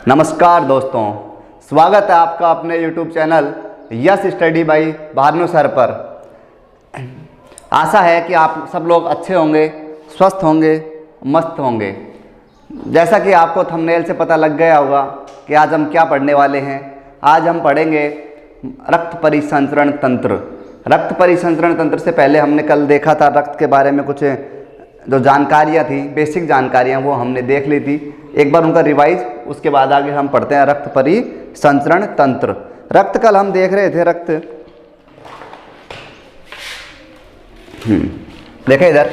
नमस्कार दोस्तों, स्वागत है आपका अपने YouTube channel yes study by Bhanu sir पर। आशा है कि आप सब लोग अच्छे होंगे, स्वस्थ होंगे, मस्त होंगे। जैसा कि आपको थंबनेल से पता लग गया होगा कि आज हम क्या पढ़ने वाले हैं। आज हम पढ़ेंगे रक्त परिसंचरण तंत्र। रक्त परिसंचरण तंत्र से पहले हमने कल देखा था रक्त के बारे में कुछ जो जानकारियाँ थी, बेसिक जानकारियाँ, वो हमने देख ली थी। एक बार उनका रिवाइज, उसके बाद आगे हम पढ़ते हैं रक्त परिसंचरण तंत्र। रक्त कल हम देख रहे थे, रक्त देखे इधर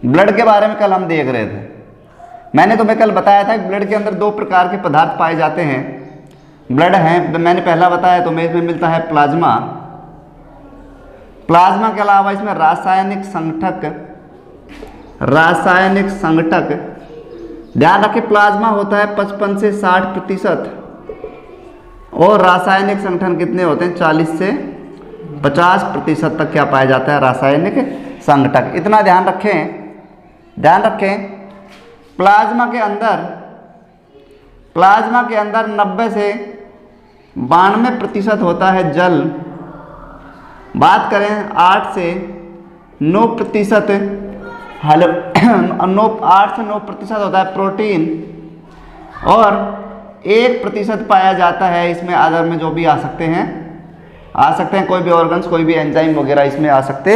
ब्लड के बारे में कल हम देख रहे थे। मैंने तुम्हें कल बताया था कि ब्लड के अंदर दो प्रकार के पदार्थ पाए जाते हैं। ब्लड है, मैंने पहला बताया तुम्हें, इसमें मिलता है प्लाज्मा। प्लाज्मा के अलावा इसमें रासायनिक संघटक, ध्यान रखें, प्लाज्मा होता है 55 से 60% और रासायनिक संगठन कितने होते हैं? 40 से 50% तक क्या पाया जाता है? रासायनिक संघटक। इतना ध्यान रखें। प्लाज्मा के अंदर 90 से 92% होता है जल। बात करें 8 से 9% 8 से 9% होता है प्रोटीन और 1% पाया जाता है इसमें अदर में, जो भी आ सकते हैं कोई भी ऑर्गन्स, कोई भी एंजाइम वगैरह इसमें आ सकते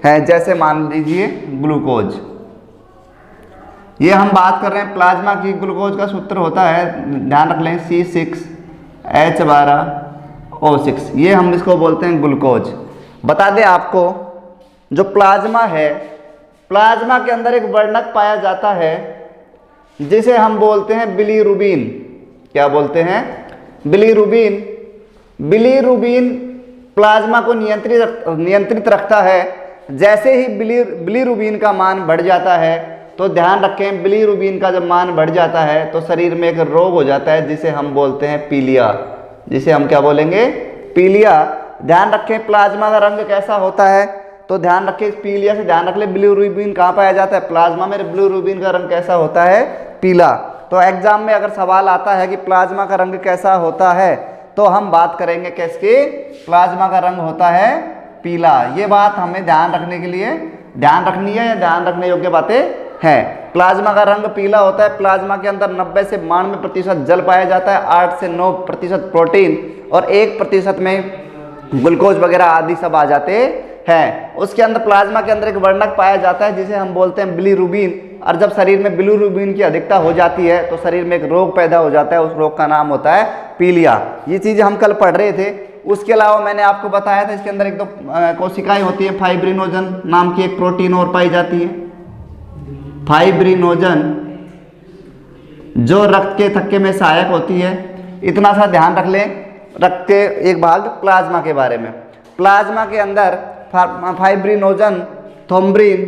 हैं। जैसे मान लीजिए ग्लूकोज। ये हम बात कर रहे हैं प्लाज्मा की। ग्लूकोज का सूत्र होता है, ध्यान रख लें, C6H12O6। ये हम इसको बोलते हैं ग्लूकोज। बता दें आपको, जो प्लाज्मा है, प्लाज्मा के अंदर एक वर्णक पाया जाता है जिसे हम बोलते हैं बिलीरुबिन। क्या बोलते हैं? बिलीरुबिन। बिलीरुबिन प्लाज्मा को नियंत्रित रखता है। जैसे ही बिलीरुबिन का मान बढ़ जाता है, तो ध्यान रखें, बिलीरुबिन का जब मान बढ़ जाता है तो शरीर में एक रोग हो जाता है जिसे हम बोलते हैं पीलिया। जिसे हम क्या बोलेंगे? पीलिया। ध्यान रखें प्लाज्मा का रंग कैसा होता है, तो ध्यान रखें, इस पीलिया से ध्यान रख ले, बिलीरुबिन कहाँ पाया जाता है? प्लाज्मा में। बिलीरुबिन का रंग कैसा होता है? पीला। तो एग्जाम में अगर सवाल आता है कि प्लाज्मा का रंग कैसा होता है, तो हम बात करेंगे किसकी? प्लाज्मा का रंग होता है पीला। ये बात हमें ध्यान रखने के लिए ध्यान रखनी है या ध्यान रखने योग्य बातें हैं। प्लाज्मा का रंग पीला होता है। प्लाज्मा के अंदर 90 से 92% जल पाया जाता है, 8 से 9% प्रोटीन और 1% में ग्लूकोज वगैरह आदि सब आ जाते हैं। उसके अंदर प्लाज्मा के अंदर एक वर्णक पाया जाता है जिसे हम बोलते हैं बिलीरुबिन। और जब शरीर में बिलीरुबिन की अधिकता हो जाती है तो शरीर में एक रोग पैदा हो जाता है, उस रोग का नाम होता है पीलिया। ये चीज़ हम कल पढ़ रहे थे। उसके अलावा मैंने आपको बताया था इसके अंदर एक दो कोशिकाएं होती हैं। फाइब्रिनोजन नाम की एक प्रोटीन और पाई जाती है। फाइब्रिनोजन जो रक्त के थक्के में सहायक होती है। इतना सा ध्यान रख लें रक्त के एक भाग प्लाज्मा के बारे में। प्लाज्मा के अंदर फाइब्रिनोजन, थ्रोम्बिन,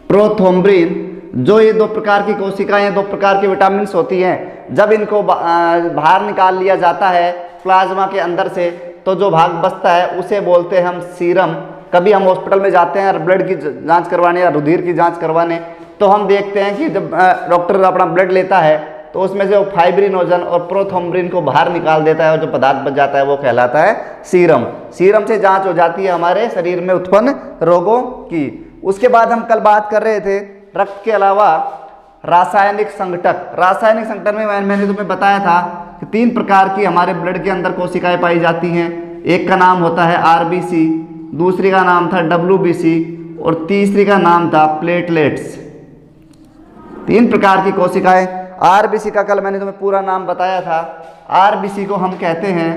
प्रोथ्रोम्बिन, जो ये दो प्रकार की कोशिकाएं, दो प्रकार की विटामिन होती हैं। जब इनको बाहर निकाल लिया जाता है प्लाज्मा के अंदर से, तो जो भाग बचता है उसे बोलते हैं हम सीरम। कभी हम हॉस्पिटल में जाते हैं ब्लड की जांच करवाने या रुधिर की जांच करवाने, तो हम देखते हैं कि जब डॉक्टर अपना ब्लड लेता है तो उसमें से वो फाइब्रिनोजन और प्रोथ्रोम्बिन को बाहर निकाल देता है और जो पदार्थ बच जाता है वो कहलाता है सीरम। सीरम से जांच हो जाती है हमारे शरीर में उत्पन्न रोगों की। उसके बाद हम कल बात कर रहे थे रक्त के अलावा रासायनिक संघटक। रासायनिक संघटन में मैंने तुम्हें बताया था कि 3 प्रकार की हमारे ब्लड के अंदर कोशिकाएं पाई जाती हैं। एक का नाम होता है आरबीसी, दूसरी का नाम था डब्ल्यूबीसी और तीसरी का नाम था प्लेटलेट्स। 3 प्रकार की कोशिकाएं। आरबीसी का कल मैंने तुम्हें पूरा नाम बताया था। आरबीसी को हम कहते हैं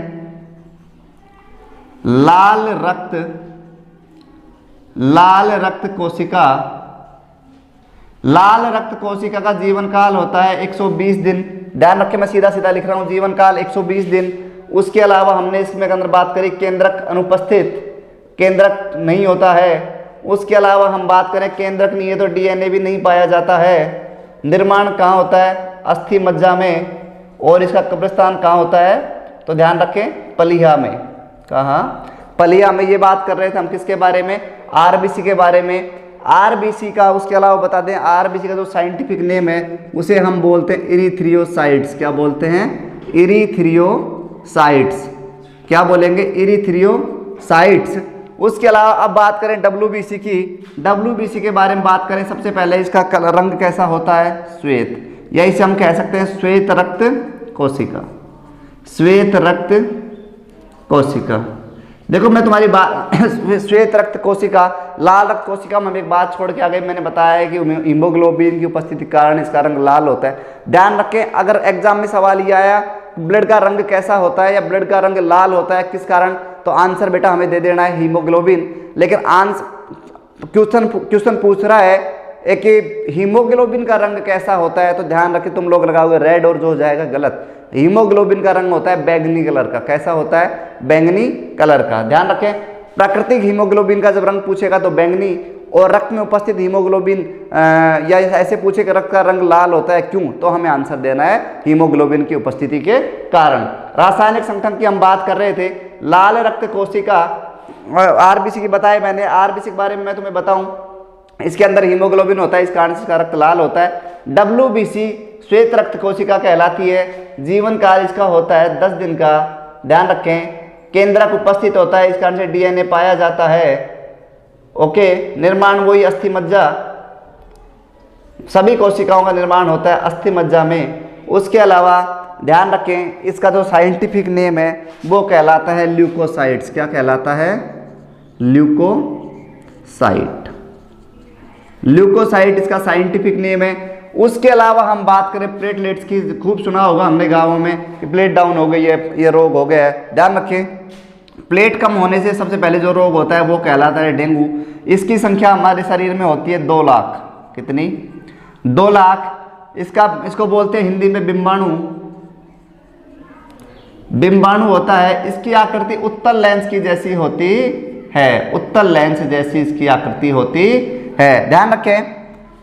लाल रक्त कोशिका। लाल रक्त कोशिका का जीवन काल होता है 120 दिन। ध्यान रखें, मैं सीधा सीधा लिख रहा हूं, जीवन काल 120 दिन। उसके अलावा हमने इसमें अंदर बात करी केंद्रक अनुपस्थित, केंद्रक नहीं होता है। उसके अलावा हम बात करें केंद्रक नहीं है तो डीएनए भी नहीं पाया जाता है। निर्माण कहाँ होता है? अस्थि मज्जा में। और इसका कब्रिस्तान कहाँ होता है? तो ध्यान रखें, पलिया में। कहाँ? पलिया में। ये बात कर रहे थे हम किसके बारे में? आरबीसी के बारे में। आरबीसी का, उसके अलावा बता दें आरबीसी का जो साइंटिफिक नेम है उसे हम बोलते हैं इरिथ्रियोसाइट्स। क्या बोलते हैं? इरिथ्रियोसाइट्स। क्या बोलेंगे? इरिथ्रियोसाइट्स। उसके अलावा अब बात करें डब्ल्यूबीसी की। डब्ल्यूबीसी के बारे में बात करें, सबसे पहले इसका रंग कैसा होता है? श्वेत, या इसे हम कह सकते हैं श्वेत रक्त कोशिका। श्वेत रक्त कोशिका। देखो मैं तुम्हारी बात श्वेत रक्त कोशिका, लाल रक्त कोशिका में हम एक बात छोड़ के आ गए। मैंने बताया है कि हीमोग्लोबिन की उपस्थिति के कारण इसका रंग लाल होता है। ध्यान रखें, अगर एग्जाम में सवाल ये आया ब्लड का रंग कैसा होता है या ब्लड का रंग लाल होता है किस कारण, तो आंसर बेटा हमें दे देना है हीमोग्लोबिन। लेकिन क्वेश्चन पूछ रहा है कि हीमोग्लोबिन का रंग कैसा होता है, तो ध्यान रखें तुम लोग लगाओगे रेड और जो हो जाएगा गलत। हीमोग्लोबिन का रंग होता है बैंगनी कलर का। कैसा होता है? बैंगनी कलर का। ध्यान रखें, प्राकृतिक हीमोग्लोबिन का जब रंग पूछेगा तो बैंगनी, और रक्त में उपस्थित हीमोग्लोबिन या ऐसे पूछेगा रक्त का रंग लाल होता है क्यों, तो हमें आंसर देना है हीमोग्लोबिन की उपस्थिति के कारण। रासायनिक संगठन की हम बात कर रहे थे। लाल रक्त कोशिका, आरबीसी की बताए मैंने। आरबीसी के बारे में मैं तुम्हें बताऊं, इसके अंदर हीमोग्लोबिन होता है, इस कारण से इसका रक्त लाल होता है। डब्ल्यूबीसी श्वेत रक्त कोशिका कहलाती है। जीवन काल इसका होता है 10 दिन का। ध्यान रखें, केंद्रक उपस्थित होता है, इस कारण से डीएनए पाया जाता है। ओके, निर्माण वही अस्थि मज्जा, सभी कोशिकाओं का निर्माण होता है अस्थि मज्जा में। उसके अलावा ध्यान रखें, इसका जो साइंटिफिक नेम है वो कहलाता है ल्यूकोसाइट्स। क्या कहलाता है? ल्यूकोसाइट। ल्यूकोसाइट इसका साइंटिफिक नेम है। उसके अलावा हम बात करें प्लेटलेट्स की, खूब सुना होगा हमने गाँवों में कि प्लेट डाउन हो गई है, ये रोग हो गया है। ध्यान रखें, प्लेट कम होने से सबसे पहले जो रोग होता है वो कहलाता है डेंगू। इसकी संख्या हमारे शरीर में होती है 2 लाख। कितनी? 2 लाख। इसको बोलते हैं हिंदी में बिंबाणु। बिंबाणु होता है, इसकी आकृति उत्तल लेंस की जैसी होती है। उत्तल लेंस जैसी इसकी आकृति होती है। ध्यान रखें,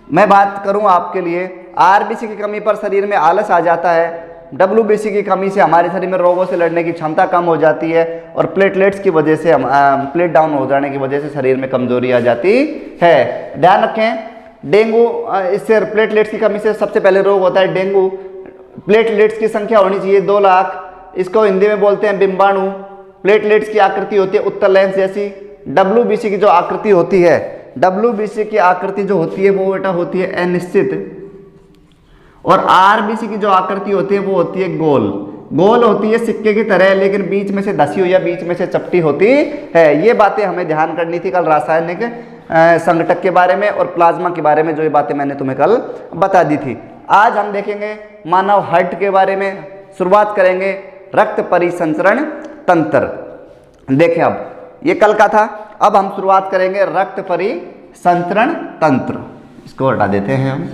मैं बात करूं आपके लिए, आरबीसी की कमी पर शरीर में आलस आ जाता है। डब्ल्यूबीसी की कमी से हमारे शरीर में रोगों से लड़ने की क्षमता कम हो जाती है, और प्लेटलेट्स की वजह से प्लेट डाउन हो जाने की वजह से शरीर में कमजोरी आ जाती है। ध्यान रखें, डेंगू, इससे प्लेटलेट्स की कमी से सबसे पहले रोग होता है डेंगू। प्लेटलेट्स की संख्या होनी चाहिए 2 लाख। इसको हिंदी में बोलते हैं बिंबाणु। प्लेटलेट्स की आकृति होती है उत्तल लेंस जैसी। डब्ल्यूबीसी की जो आकृति होती है, डब्ल्यूबीसी की आकृति जो होती है वो बेटा होती है अनिश्चित, और आरबीसी की जो आकृति होती है वो होती है गोल। गोल होती है सिक्के की तरह, लेकिन बीच में से धसी हुई या बीच में से चपटी होती है। ये बातें हमें ध्यान करनी थी कल रासायनिक संघटक के बारे में और प्लाज्मा के बारे में, जो ये बातें मैंने तुम्हें कल बता दी थी। आज हम देखेंगे मानव हार्ट के बारे में। शुरुआत करेंगे रक्त परिसंचरण तंत्र। देखें, अब ये कल का था, अब हम शुरुआत करेंगे रक्त परिसंचरण तंत्र। इसको हटा देते हैं हम।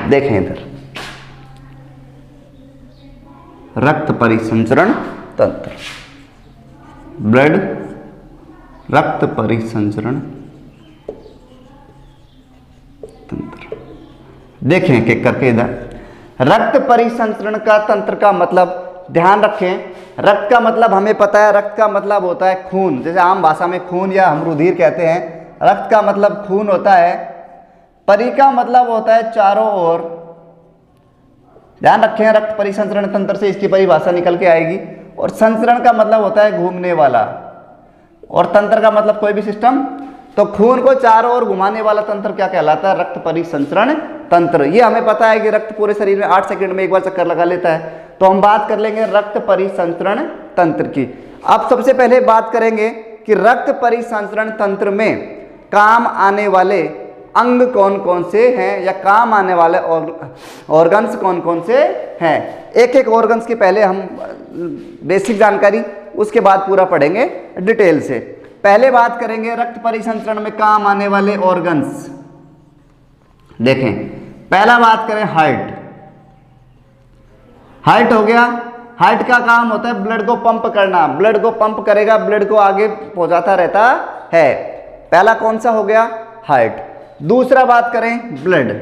देखें इधर, रक्त परिसंचरण तंत्र, ब्लड रक्त परिसंचरण तंत्र। देखें कि करके इधर रक्त परिसंचरण का तंत्र का मतलब, ध्यान रखें, रक्त का मतलब हमें पता है, रक्त का मतलब होता है खून। जैसे आम भाषा में खून या हम रुधिर कहते हैं, रक्त का मतलब खून होता है। परि का मतलब होता है चारों ओर। ध्यान रखें, रक्त परिसंचरण तंत्र से इसकी परिभाषा निकल के आएगी। और संचरण का मतलब होता है घूमने वाला, और तंत्र का मतलब कोई भी सिस्टम। तो खून को चारों ओर घुमाने वाला तंत्र क्या कहलाता है? रक्त परिसंचरण तंत्र। ये हमें पता है कि रक्त पूरे शरीर में 8 सेकंड में एक बार चक्कर लगा लेता है। तो हम बात कर लेंगे रक्त परिसंचरण तंत्र की। अब सबसे पहले बात करेंगे कि रक्त परिसंचरण तंत्र में काम आने वाले अंग कौन कौन से हैं, या काम आने वाले ऑर्गन्स कौन कौन से हैं। एक एक ऑर्गन्स की पहले हम बेसिक जानकारी, उसके बाद पूरा पढ़ेंगे डिटेल से। पहले बात करेंगे रक्त परिसंचरण में काम आने वाले ऑर्गन्स। देखें, पहला बात करें हार्ट। हार्ट हो गया। हार्ट का काम होता है ब्लड को पंप करना। ब्लड को पंप करेगा, ब्लड को आगे पहुंचाता रहता है। पहला कौन सा हो गया? हार्ट। दूसरा बात करें ब्लड,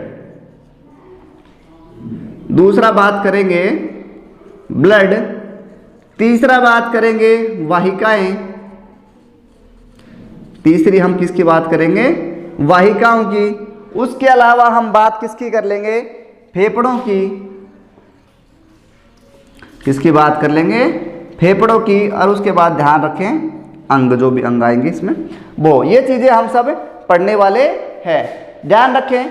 दूसरा बात करेंगे ब्लड, तीसरा बात करेंगे वाहिकाएं, तीसरी हम किसकी बात करेंगे, वाहिकाओं की। उसके अलावा हम बात किसकी कर लेंगे, फेफड़ों की, किसकी बात कर लेंगे, फेफड़ों की। और उसके बाद ध्यान रखें अंग, जो भी अंग आएंगे इसमें वो, ये चीजें हम सब पढ़ने वाले हैं। ध्यान रखें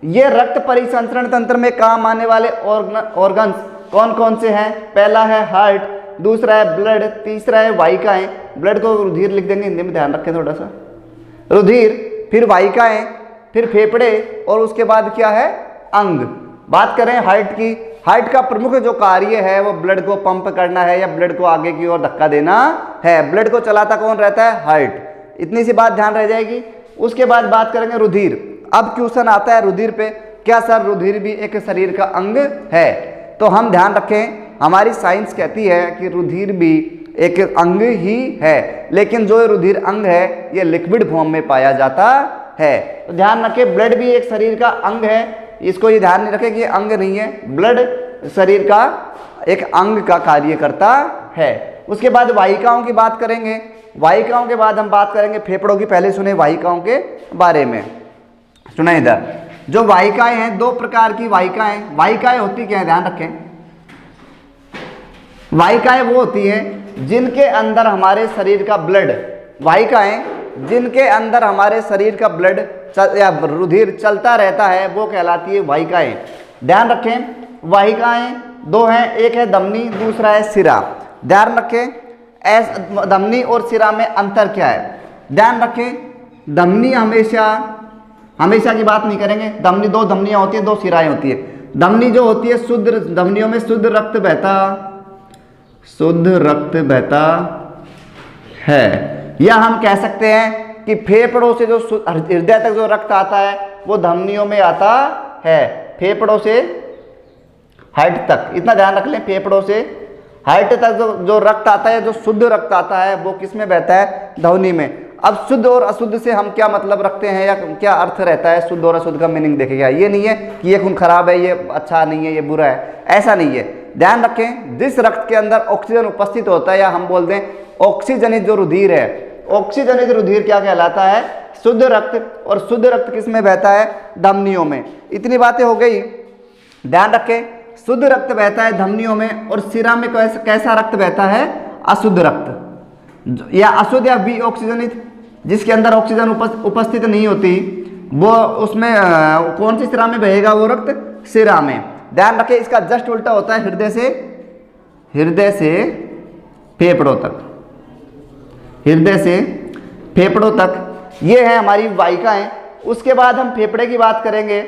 ये रक्त परिसंचरण तंत्र में काम आने वाले ऑर्गन्स कौन कौन से हैं। पहला है हार्ट, दूसरा है ब्लड, तीसरा है वाहिकाएं। ब्लड को रुधिर लिख देंगे हिंदी में, ध्यान रखें थोड़ा सा, रुधिर, फिर वाहिकाएं, फिर फेफड़े और उसके बाद क्या है, अंग। बात करें हार्ट की, हार्ट का प्रमुख जो कार्य है वो ब्लड को पंप करना है या ब्लड को आगे की ओर धक्का देना है। ब्लड को चलाता कौन रहता है, हार्ट। इतनी सी बात ध्यान रह जाएगी। उसके बाद बात करेंगे रुधिर। अब क्वेश्चन आता है रुधिर पे, क्या सर रुधिर भी एक शरीर का अंग है? तो हम ध्यान रखें हमारी साइंस कहती है कि रुधिर भी एक अंग ही है, लेकिन जो रुधिर अंग है ये लिक्विड फॉर्म में पाया जाता है। तो ध्यान रखें ब्लड भी एक शरीर का अंग है, इसको ये ध्यान नहीं रखें कि ये अंग नहीं है, ब्लड शरीर का एक अंग का कार्य करता है। उसके बाद वाहिकाओं की बात करेंगे, वाहिकाओं के बाद हम बात करेंगे फेफड़ों की। पहले सुने वाहिकाओं के बारे में, सुना इधर। जो वाहिकाएं हैं, दो प्रकार की वाहिकाएं, वाहिकाएं होती क्या है, ध्यान रखें। वाहिकाएं वो होती हैं जिनके अंदर हमारे शरीर का ब्लड, वाहिकाएं जिनके अंदर हमारे शरीर का ब्लड या रुधिर चलता रहता है वो कहलाती है वाहिकाएं। ध्यान रखें वाहिकाएं दो हैं, एक है धमनी, दूसरा है सिरा। ध्यान रखें धमनी और सिरा में अंतर क्या है। ध्यान रखें धमनी हमेशा की बात नहीं करेंगे, धमनी दो धमनियां होती है, दो सिराएं होती है। धमनी जो होती है शुद्ध, धमनियों में शुद्ध रक्त बहता है, या हम कह सकते हैं कि फेफड़ों से जो हृदय तक जो रक्त आता है वो धमनियों में आता है, फेफड़ों से हार्ट तक। इतना ध्यान रख लें, फेफड़ों से हार्ट तक जो रक्त आता है, जो शुद्ध रक्त आता है वो किस में बहता है, धमनी में। अब शुद्ध और अशुद्ध से हम क्या मतलब रखते हैं या क्या अर्थ रहता है, शुद्ध और अशुद्ध का मीनिंग देखेगा। ये नहीं है कि ये खून खराब है, ये अच्छा नहीं है, ये बुरा है, ऐसा नहीं है। ध्यान रखें जिस रक्त के अंदर ऑक्सीजन उपस्थित होता है, या हम बोल दें ऑक्सीजनित जो रुधिर है, ऑक्सीजनित रुधिर क्या कहलाता है, शुद्ध रक्त। और शुद्ध रक्त किस में बहता है, धमनियों में। इतनी बातें हो गई। ध्यान रखें शुद्ध रक्त बहता है धमनियों में, और सिरा में कैसा रक्त बहता है, अशुद्ध रक्त या अशुद्ध या बी ऑक्सीजनित, जिसके अंदर ऑक्सीजन उपस्थित नहीं होती, वो उसमें कौन सी सिरा में बहेगा, वो रक्त सिरा में। ध्यान रखें इसका जस्ट उल्टा होता है, हृदय से फेफड़ों तक, हृदय से फेफड़ों तक। ये है हमारी वाहिकाएं। उसके बाद हम फेफड़े की बात करेंगे।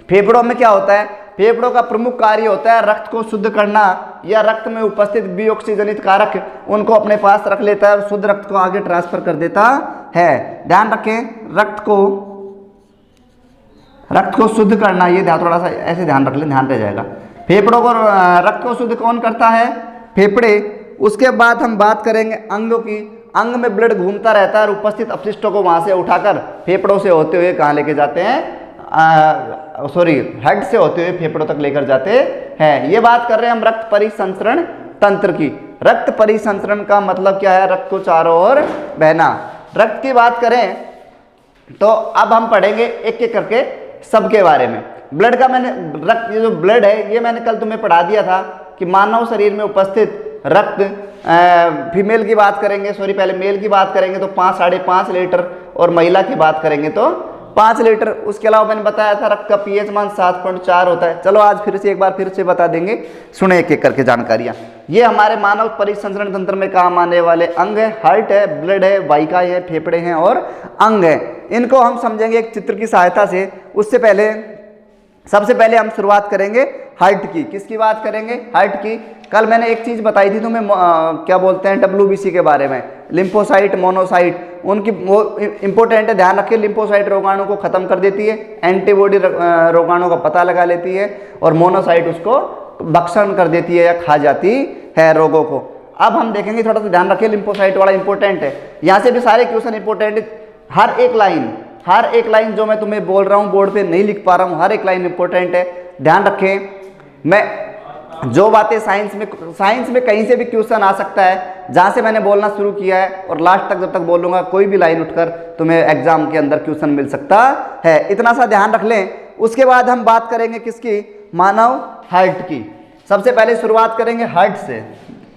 फेफड़ों में क्या होता है, फेफड़ों का प्रमुख कार्य होता है रक्त को शुद्ध करना, या रक्त में उपस्थित विऑक्सीजनित कारक उनको अपने पास रख लेता है और शुद्ध रक्त को आगे ट्रांसफर कर देता है। ध्यान रखें रक्त को शुद्ध करना, ये थोड़ा सा ऐसे ध्यान रख लें, ध्यान रह जाएगा। फेफड़ों को रक्त को शुद्ध कौन करता है, फेफड़े। उसके बाद हम बात करेंगे अंगों की। अंग में ब्लड घूमता रहता है और उपस्थित अपशिष्टों को वहां से उठाकर फेफड़ों से होते हुए कहाँ लेके जाते हैं, हेड से होते हुए फेफड़ों तक लेकर जाते हैं। ये बात कर रहे हैं हम रक्त परिसंचरण तंत्र की। रक्त परिसंचरण का मतलब क्या है, रक्त को चारों ओर बहना। रक्त की बात करें तो अब हम पढ़ेंगे एक एक करके सबके बारे में। ब्लड का रक्त, ये जो ब्लड है ये मैंने कल तुम्हें पढ़ा दिया था कि मानव शरीर में उपस्थित रक्त, फीमेल की बात करेंगे, पहले मेल की बात करेंगे तो 5-5.5 लीटर, और महिला की बात करेंगे तो 5 लीटर। उसके अलावा मैंने बताया था रक्त का पीएच मान 7.4 होता है। चलो आज एक बार फिर से बता देंगे, सुने एक एक करके जानकारियां। ये हमारे मानव परिसंचरण तंत्र में काम आने वाले अंग है, हार्ट है, ब्लड है, वाहिकाएं है, फेफड़े हैं और अंग है। इनको हम समझेंगे एक चित्र की सहायता से। उससे पहले सबसे पहले हम शुरुआत करेंगे हार्ट की। किसकी बात करेंगे, हार्ट की। कल मैंने एक चीज बताई थी तुम्हें, क्या बोलते हैं, WBC के बारे में, लिम्फोसाइट, मोनोसाइट, उनकी वो इंपॉर्टेंट है, ध्यान रखिए। लिम्फोसाइट रोगाणु को खत्म कर देती है, एंटीबॉडी रोगाणु का पता लगा लेती है, और मोनोसाइट उसको भक्षण कर देती है या खा जाती है रोगों को। अब हम देखेंगे, थोड़ा सा ध्यान रखिए, लिम्फोसाइट वाला इंपॉर्टेंट है। यहाँ से भी सारे क्वेश्चन इंपॉर्टेंट, हर एक लाइन हर एक लाइन जो मैं तुम्हें बोल रहा हूँ बोर्ड पे नहीं लिख पा रहा हूँ, हर एक लाइन इंपॉर्टेंट है, ध्यान रखें। मैं जो बातें साइंस में कहीं से भी क्वेश्चन आ सकता है, जहाँ से मैंने बोलना शुरू किया है और लास्ट तक जब तक बोलूँगा कोई भी लाइन उठकर तुम्हें एग्जाम के अंदर क्वेश्चन मिल सकता है, इतना सा ध्यान रख लें। उसके बाद हम बात करेंगे किसकी, मानव हार्ट की। सबसे पहले शुरुआत करेंगे हार्ट से।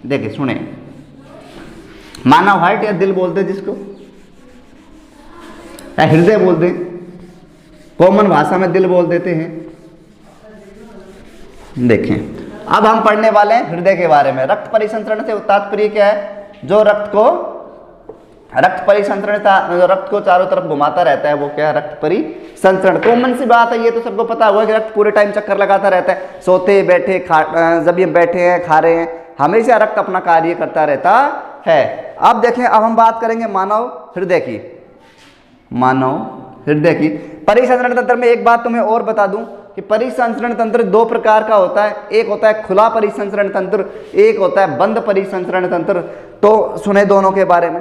देखिए सुने, मानव हार्ट या दिल बोलते जिसको, या हृदय बोलते, कॉमन भाषा में दिल बोल देते हैं। देखें, अब हम पढ़ने वाले हैं हृदय के बारे में। रक्त परिसंचरण से तात्पर्य क्या है, जो रक्त परिसंचरण, जो रक्त को चारों तरफ घुमाता रहता है वो क्या है, रक्त परिसंचरण। कॉमन सी बात है, ये तो सबको पता हुआ कि रक्त पूरे टाइम चक्कर लगाता रहता है, सोते बैठे जब ये बैठे हैं खा रहे हैं, हमेशा रक्त अपना कार्य करता रहता है। अब देखें, अब हम बात करेंगे मानव हृदय की। मानव हृदय की परिसंचरण तंत्र में एक बात तुम्हें और बता दूं कि परिसंचरण तंत्र दो प्रकार का होता है, एक होता है खुला परिसंचरण तंत्र, एक होता है बंद परिसंचरण तंत्र। तो सुने दोनों के बारे में।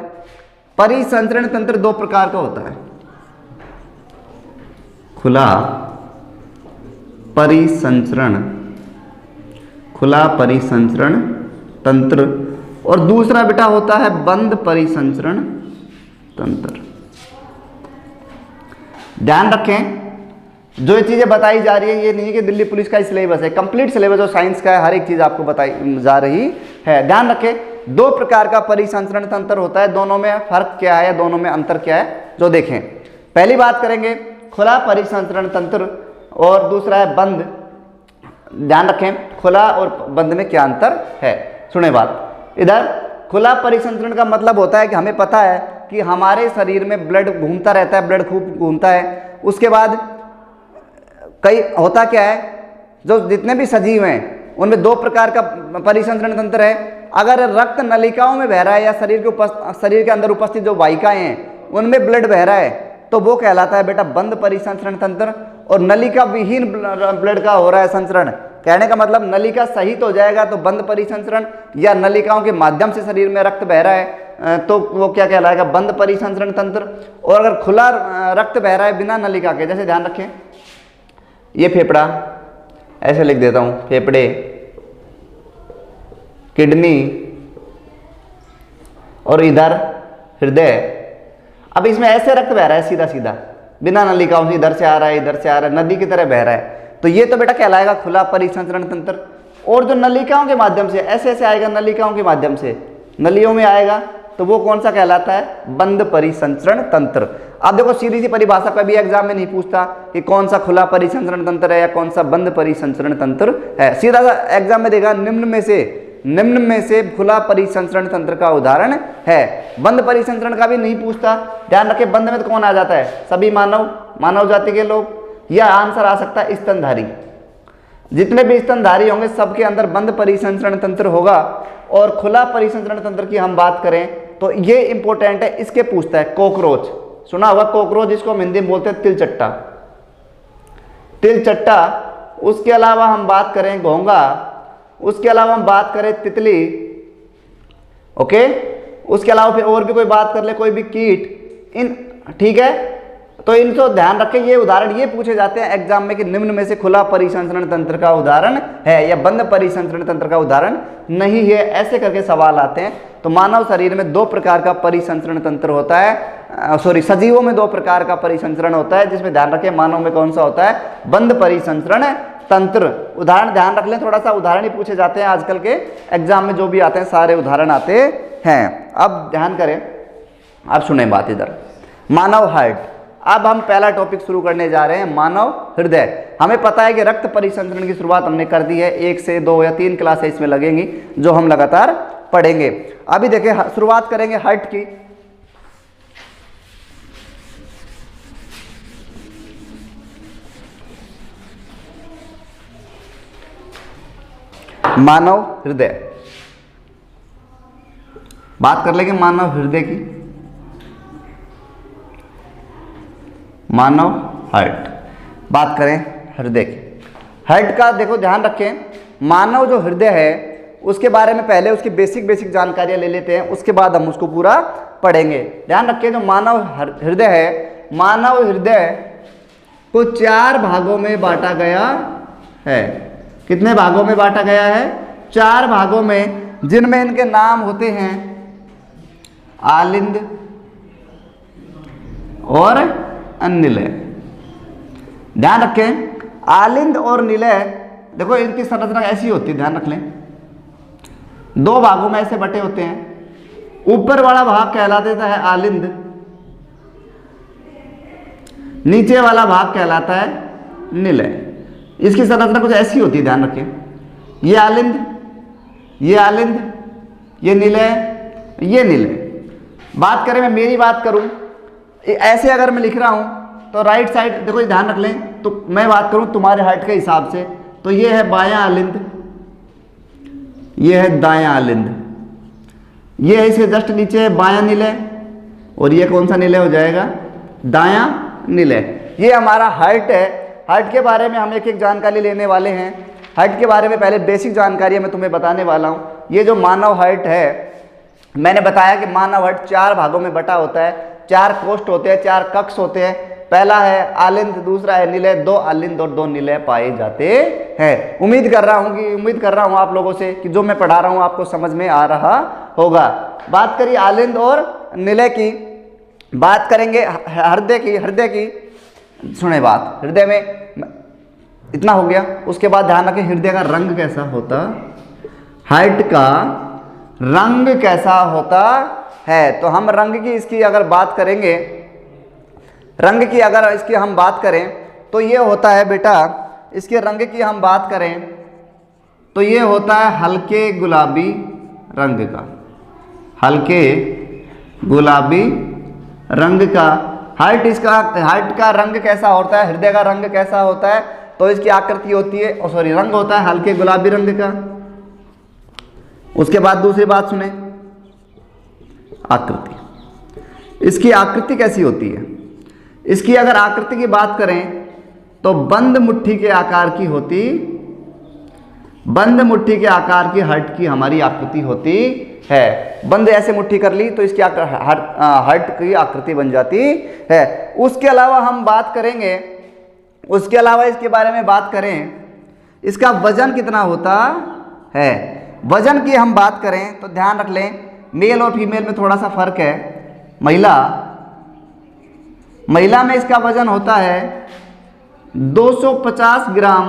परिसंचरण तंत्र दो प्रकार का होता है, खुला परिसंचरण तंत्र, और दूसरा बेटा होता है बंद परिसंचरण तंत्र। ध्यान रखें, जो ये चीजें बताई जा रही है ये नहीं है कि दिल्ली पुलिस का सिलेबस है, कंप्लीट सिलेबस जो साइंस का है, हर एक चीज आपको बताई जा रही है। ध्यान रखें, दो प्रकार का परिसंचरण तंत्र होता है, दोनों में फर्क क्या है या दोनों में अंतर क्या है, जो देखें। पहली बात करेंगे खुला परिसंचरण तंत्र और दूसरा है बंद। ध्यान रखें, खुला और बंद में क्या अंतर है। सुने बात, इधर खुला परिसंचरण का मतलब होता है कि हमें पता है कि हमारे शरीर में ब्लड घूमता रहता है, ब्लड खूब घूमता है। उसके बाद कई होता क्या है, जो जितने भी सजीव हैं उनमें दो प्रकार का परिसंचरण तंत्र है। अगर रक्त नलिकाओं में बह रहा है या शरीर के अंदर उपस्थित जो वाहिकाएं हैं उनमें ब्लड बह रहा है तो वो कहलाता है बेटा बंद परिसंचरण तंत्र। और नलिका विहीन ब्लड का हो रहा है संचरण, कहने का मतलब नलिका सहित हो जाएगा तो बंद परिसंचरण, या नलिकाओं के माध्यम से शरीर में रक्त बह रहा है तो वो क्या कहलाएगा, बंद परिसंचरण तंत्र। और अगर खुला रक्त बह रहा है बिना नलिका के, जैसे ध्यान रखें ये फेफड़ा, ऐसे लिख देता हूं, फेफड़े, किडनी और इधर हृदय। अब इसमें ऐसे रक्त बह रहा है सीधा सीधा बिना नलिकाओं से, इधर से आ रहा है इधर से आ रहा है, नदी की तरह बह रहा है, तो ये तो बेटा कहलाएगा खुला परिसंचरण तंत्र। और जो नलिकाओं के माध्यम से ऐसे ऐसे आएगा, नलिकाओं के माध्यम से नलियों में आएगा तो वो कौन सा कहलाता है, बंद परिसंचरण तंत्र। अब देखो सीधी सी परिभाषा कभी एग्जाम में नहीं पूछता कि कौन सा खुला परिसंचरण तंत्र है या कौन सा बंद परिसंचरण तंत्र है, सीधा सा एग्जाम में देगा निम्न में से खुला परिसंचरण तंत्र का उदाहरण है। बंद परिसंचरण का भी नहीं पूछता। ध्यान रखें, बंद में तो कौन आ जाता है, सभी मानव जाति के लोग, या आंसर आ सकता है स्तनधारी। जितने भी स्तनधारी होंगे सबके अंदर बंद परिसंचरण तंत्र होगा। और खुला परिसंचरण तंत्र की हम बात करें तो ये इंपॉर्टेंट है, इसके पूछता है कॉकरोच। सुना होगा कॉकरोच, जिसको हम हिंदी में बोलते हैं तिलचट्टा। उसके अलावा हम बात करें घोंगा, उसके अलावा हम बात करें तितली, ओके, उसके अलावा फिर और भी कोई बात कर ले, कोई भी कीट, इन ठीक है। तो इनको ध्यान रखें, ये उदाहरण ये पूछे जाते हैं एग्जाम में कि निम्न में से खुला परिसंचरण तंत्र का उदाहरण है या बंद परिसंचरण तंत्र का उदाहरण नहीं है, ऐसे करके सवाल आते हैं। तो मानव शरीर में दो प्रकार का परिसंचरण तंत्र होता है, सजीवों में दो प्रकार का परिसंचरण होता है, जिसमें ध्यान रखें मानव में कौन सा होता है, बंद परिसंचरण तंत्र। उदाहरण ध्यान रख लें, थोड़ा सा उदाहरण ही पूछे जाते हैं आजकल के एग्जाम में, जो भी आते हैं सारे उदाहरण आते हैं। अब ध्यान करें, अब सुने बात इधर, मानव हार्ट। अब हम पहला टॉपिक शुरू करने जा रहे हैं, मानव हृदय। हमें पता है कि रक्त परिसंचरण की शुरुआत हमने कर दी है, 1 से 2 या 3 क्लासें इसमें लगेंगी जो हम लगातार पढ़ेंगे। अभी देखिए शुरुआत करेंगे हार्ट की। मानव हृदय, बात कर लेंगे मानव हृदय की, मानव हार्ट। बात करें हृदय की, हार्ट का देखो ध्यान रखें, मानव जो हृदय है उसके बारे में पहले उसकी बेसिक जानकारियां ले लेते हैं, उसके बाद हम उसको पूरा पढ़ेंगे। ध्यान रखें, जो मानव हृदय है मानव हृदय को 4 भागों में बांटा गया है। कितने भागों में बांटा गया है? 4 भागों में, जिनमें इनके नाम होते हैं आलिंद और अनिलय। ध्यान रखें, आलिंद और निलय, देखो इनकी संरचना ऐसी होती है, ध्यान रख लें। 2 भागों में ऐसे बटे होते हैं। ऊपर वाला भाग कहला देता है आलिंद, नीचे वाला भाग कहलाता है निलय। इसकी संरचना कुछ ऐसी होती है, ध्यान रखें। ये आलिंद, ये आलिंद, ये निलय, ये निलय। बात करें, मैं मेरी बात करूं, ऐसे अगर मैं लिख रहा हूं तो राइट साइड, देखो ये ध्यान रख लें, तो मैं बात करूं तुम्हारे हाइट के हिसाब से, तो ये है बायां आलिंद, ये है दायां आलिंद, ये है इसके जस्ट नीचे है बायां निलय, और ये कौन सा निलय हो जाएगा? दायां निलय। ये हमारा हाइट है। हाइट के बारे में हम एक एक जानकारी लेने वाले हैं। हाइट के बारे में पहले बेसिक जानकारी मैं तुम्हें बताने वाला हूँ। ये जो मानव हाइट है, मैंने बताया कि मानव हाइट 4 भागों में बटा होता है। 4 कोष्ठ होते हैं, 4 कक्ष होते हैं। पहला है आलिंद, दूसरा है निलय। 2 आलिंद और 2 निलय पाए जाते हैं। उम्मीद कर रहा हूँ आप लोगों से कि जो मैं पढ़ा रहा हूँ आपको समझ में आ रहा होगा। बात करिए आलिंद और निलय की, बात करेंगे हृदय की। सुने बात, हृदय में इतना हो गया। उसके बाद ध्यान रखें, हृदय का रंग कैसा होता, हाइट का रंग कैसा होता है। तो हम रंग की इसकी अगर बात करेंगे, रंग की अगर इसकी हम बात करें तो ये होता है बेटा, इसके रंग की हम बात करें तो ये होता है हल्के गुलाबी रंग का, हल्के गुलाबी रंग का। हाइट का रंग कैसा होता है, हृदय का रंग कैसा होता है, तो इसकी आकृति होती है, रंग होता है हल्के गुलाबी रंग का। उसके बाद दूसरी बात सुने, आकृति। इसकी आकृति कैसी होती है? इसकी अगर आकृति की बात करें तो बंद मुट्ठी के आकार की होती, बंद मुट्ठी के आकार की हाइट की हमारी आकृति होती है। बंद ऐसे मुट्ठी कर ली तो इसकी हाइट की आकृति बन जाती है। उसके अलावा हम बात करेंगे, उसके अलावा इसके बारे में बात करें, इसका वजन कितना होता है। वजन की हम बात करें तो ध्यान रख लें, मेल और फीमेल में थोड़ा सा फर्क है। महिला में इसका वजन होता है 250 ग्राम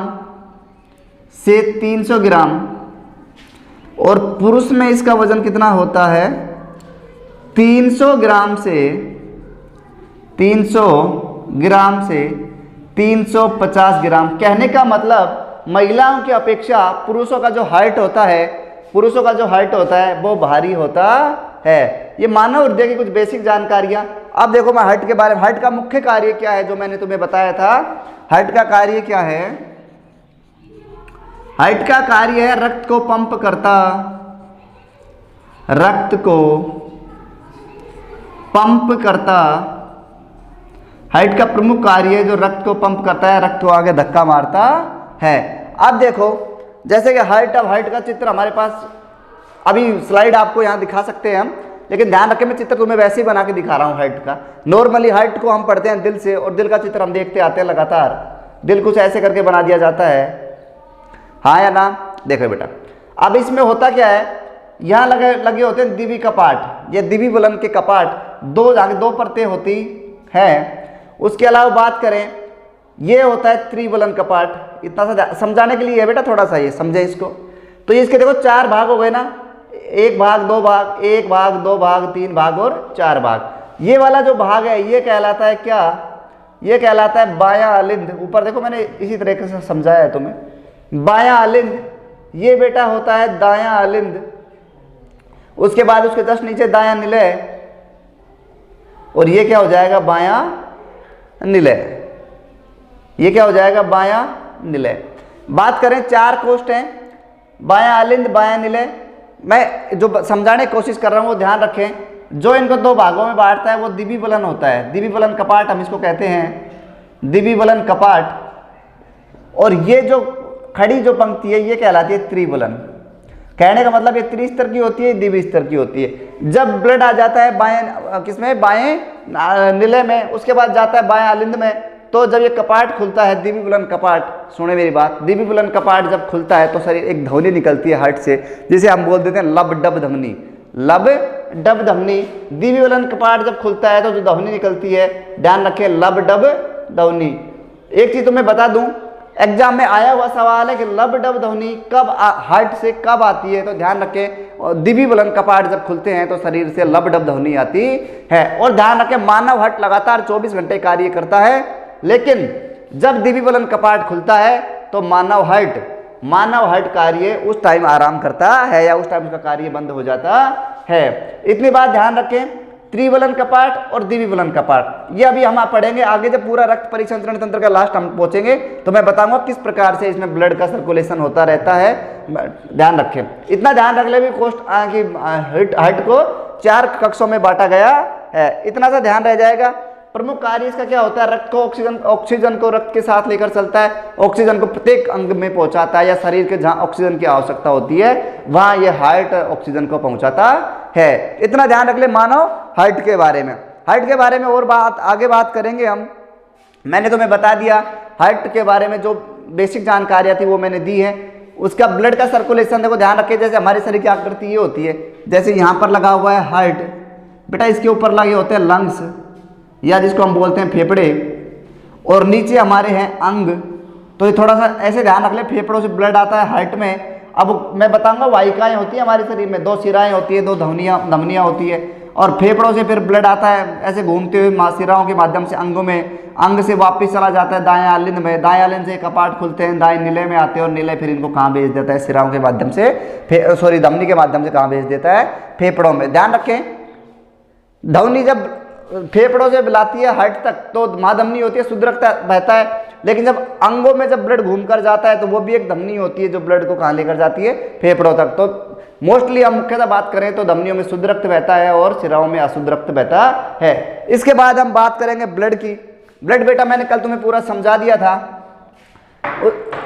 से 300 ग्राम, और पुरुष में इसका वजन कितना होता है 300 ग्राम से 350 ग्राम। कहने का मतलब महिलाओं की अपेक्षा पुरुषों का जो हाइट होता है वो भारी होता है। ये मानव हृदय की कुछ बेसिक जानकारियां। अब देखो मैं हाइट के बारे में, हाइट का मुख्य कार्य क्या है जो मैंने तुम्हें बताया था। हाइट का कार्य क्या है? हाइट का कार्य है रक्त को पंप करता, रक्त को पंप करता। हाइट का प्रमुख कार्य है जो रक्त को पंप करता है, रक्त को आगे धक्का मारता है। अब देखो जैसे कि हाइट का चित्र हमारे पास, अभी स्लाइड आपको यहाँ दिखा सकते हैं हम, लेकिन ध्यान रखें मैं चित्र तुम्हें वैसे ही बना के दिखा रहा हूँ हाइट का। नॉर्मली हाइट को हम पढ़ते हैं दिल से, और दिल का चित्र हम देखते आते हैं लगातार। दिल कुछ ऐसे करके बना दिया जाता है, हाँ या ना? देखो बेटा, अब इसमें होता क्या है, यहाँ लगे होते हैं दिवी कपाट, ये दिवी बुलंद के कपाट, 2 परतें होती हैं। उसके अलावा बात करें, ये होता है त्रिबुलन कपाट। इतना सा समझाने के लिए है बेटा, थोड़ा सा ये समझे इसको। तो इसके देखो 4 भाग हो गए ना, 1 भाग 2 भाग, 1 भाग 2 भाग 3 भाग और 4 भाग। ये वाला जो भाग है ये कहलाता है क्या? ये कहलाता है बायां आलिंद। ऊपर देखो मैंने इसी तरीके से समझाया है तुम्हें, बायां आलिंद। ये बेटा होता है दायां आलिंद। उसके बाद उसके जस्ट नीचे दायां निलय, और ये क्या हो जाएगा? बायां निलय। ये क्या हो जाएगा? बायां निलय। बात करें 4 कोष्ठ हैं, बायां आलिंद, बायां निलय। मैं जो समझाने की कोशिश कर रहा हूँ वो ध्यान रखें, जो इनको 2 भागों में बांटता है वो दिवी बुलन होता है। दिवी बुलन कपाट हम इसको कहते हैं, दिवी बुलन कपाट। और ये जो खड़ी जो पंक्ति है ये कहलाती है त्रिबुलन। कहने का मतलब ये त्रिस्तर की होती है, द्विस्तर की होती है। जब ब्लड आ जाता है बाएं किसमें? बाएं निलय में, उसके बाद जाता है बाएं आलिंद में। तो जब ये कपाट खुलता है, दिविपुलन कपाट, सुने मेरी बात, दिविपुलन कपाट जब खुलता है तो शरीर एक ध्वनि निकलती है हार्ट से, जिसे हम बोल देते हैं लब डब ध्वनि। लब डब ध्वनि, दिविपुलन कपाट जब खुलता है तो जो ध्वनि निकलती है, ध्यान रखें, लब डब ध्वनि। एक चीज तुम्हें बता दूं, एग्जाम में आया हुआ सवाल है कि लब डब ध्वनि कब हार्ट से कब आती है, तो ध्यान रखें दिविपुलन कपाट जब खुलते हैं तो शरीर से लब डब ध्वनि आती है। और ध्यान रखें, मानव हार्ट लगातार 24 घंटे कार्य करता है, लेकिन जब दिविपुलन कपाट खुलता है तो मानव हार्ट कार्य उस टाइम आराम करता है या उस टाइम उसका कार्य बंद हो जाता है। इतनी बात ध्यान रखें, त्रिवलन कपाट और दिविपुलन कपाट, ये अभी हम पढ़ेंगे आगे। जब पूरा रक्त परिसंचरण तंत्र का लास्ट हम पहुंचेंगे तो मैं बताऊंगा किस प्रकार से इसमें ब्लड का सर्कुलेशन होता रहता है। ध्यान रखें, इतना ध्यान रख ले भी हार्ट को 4 कक्षों में बांटा गया है, इतना सा ध्यान रह जाएगा। प्रमुख कार्य इसका क्या होता है, रक्त को ऑक्सीजन को रक्त के साथ लेकर चलता है, ऑक्सीजन को प्रत्येक अंग में पहुंचाता है, या शरीर के जहां ऑक्सीजन की आवश्यकता होती है वहां ये हार्ट ऑक्सीजन को पहुंचाता है। इतना ध्यान रख ले मानव हार्ट के बारे में। हार्ट के बारे में और आगे बात करेंगे हम। मैंने तुम्हें बता दिया हार्ट के बारे में जो बेसिक जानकारियां थी वो मैंने दी है। उसका ब्लड का सर्कुलेशन देखो, ध्यान रखें, जैसे हमारे शरीर की आकृति ये होती है, जैसे यहाँ पर लगा हुआ है हार्ट, बेटा इसके ऊपर लगे होते हैं लंग्स या जिसको हम बोलते हैं फेफड़े, और नीचे हमारे हैं अंग। तो ये थोड़ा सा ऐसे ध्यान रख ले, फेफड़ों से ब्लड आता है हार्ट में। अब मैं बताऊंगा वाहिकाएं होती है हमारे शरीर में, 2 शिराएं होती है, 2 धमनियां होती है, और फेफड़ों से फिर ब्लड आता है ऐसे घूमते हुए शिराओं के माध्यम से अंगों में, अंग से वापस चला जाता है दाएं आलिंद में, दाएं आलिंद से कपाट खुलते हैं, दाएं निलय में आते हैं, और निलय फिर इनको कहाँ भेज देता है, शिराओं के माध्यम से, धमनी के माध्यम से कहाँ भेज देता है, फेफड़ों में। ध्यान रखें, ध्वनि जब फेफड़ों से बुलाती है हार्ट तक तो महाधमनी होती है, शुद्ध रक्त बहता है, लेकिन जब अंगों में जब ब्लड घूम कर जाता है तो वो भी एक धमनी होती है जो ब्लड को कहाँ लेकर जाती है, फेफड़ों तक। तो मोस्टली हम मुख्यतः बात करें तो धमनियों में शुद्ध रक्त बहता है और शिराओं में अशुद्ध रक्त बहता है। इसके बाद हम बात करेंगे ब्लड की। ब्लड बेटा मैंने कल तुम्हें पूरा समझा दिया था,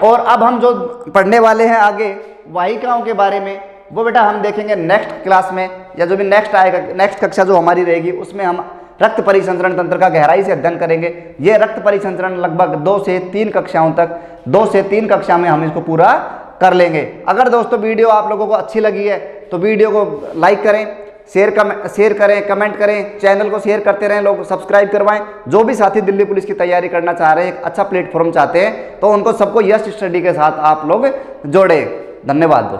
और अब हम जो पढ़ने वाले हैं आगे वाहिकाओं के बारे में, वो बेटा हम देखेंगे नेक्स्ट क्लास में, या जो भी नेक्स्ट आएगा, नेक्स्ट कक्षा जो हमारी रहेगी उसमें हम रक्त परिसंचरण तंत्र का गहराई से अध्ययन करेंगे। ये रक्त परिसंचरण लगभग 2 से 3 कक्षाओं तक, 2 से 3 कक्षा में हम इसको पूरा कर लेंगे। अगर दोस्तों वीडियो आप लोगों को अच्छी लगी है तो वीडियो को लाइक करें, शेयर करें, कमेंट करें, चैनल को शेयर करते रहें, लोग सब्सक्राइब करवाएं। जो भी साथी दिल्ली पुलिस की तैयारी करना चाह रहे हैं, एक अच्छा प्लेटफॉर्म चाहते हैं, तो उनको सबको यश स्टडी के साथ आप लोग जोड़ें। धन्यवाद दोस्तों।